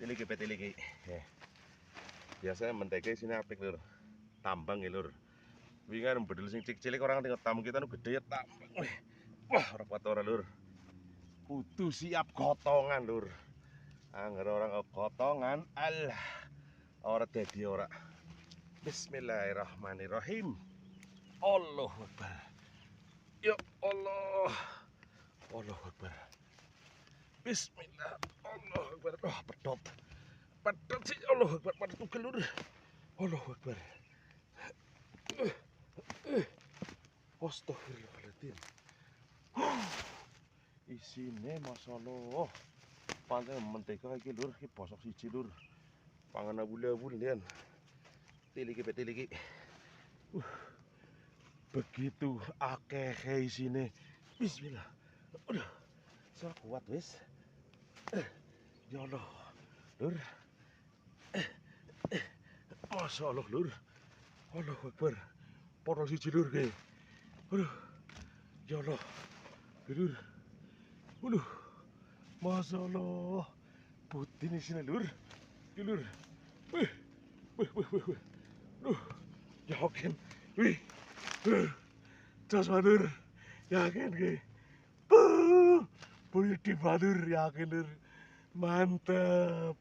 Petiliki. Biasanya mentega sini apik lur. Tambang ya lur. Wingan bedul sing cilik orang tinggal tamu kita nu gede ya tambang. Wah, ora kuat ora lur. Kudu siap gotongan lur. Angger orang gotongan, Allah. Ora dadi ora. Bismillahirrahmanirrahim. Allahu Akbar. Ya Allah. Allahu Akbar. Bismillah. Allahu Akbar. Oh, pedot. Pedot sih. Allahu Akbar. Pedot tugel lur. Allahu Akbar. Astagfirullahaladzim. Isine masyaallah. Pantai mentega iki lur, iki bosok siji lur. Pangan abul-abul lian. Tiliki. Begitu akeh isine. Bismillah. Udah. Saya kuat wis. Ya Allah. Lur. Masyaallah lur. Allahu Akbar. Porong siji lur kae. Aduh. Ya Allah. Lur. Aduh. Masyaallah. Putih di sini lur. Lur. Wih. Aduh. Yakin. Wih. Jos lur. Yakin ke. Puh. Puih di lur yakin lur. Mantap.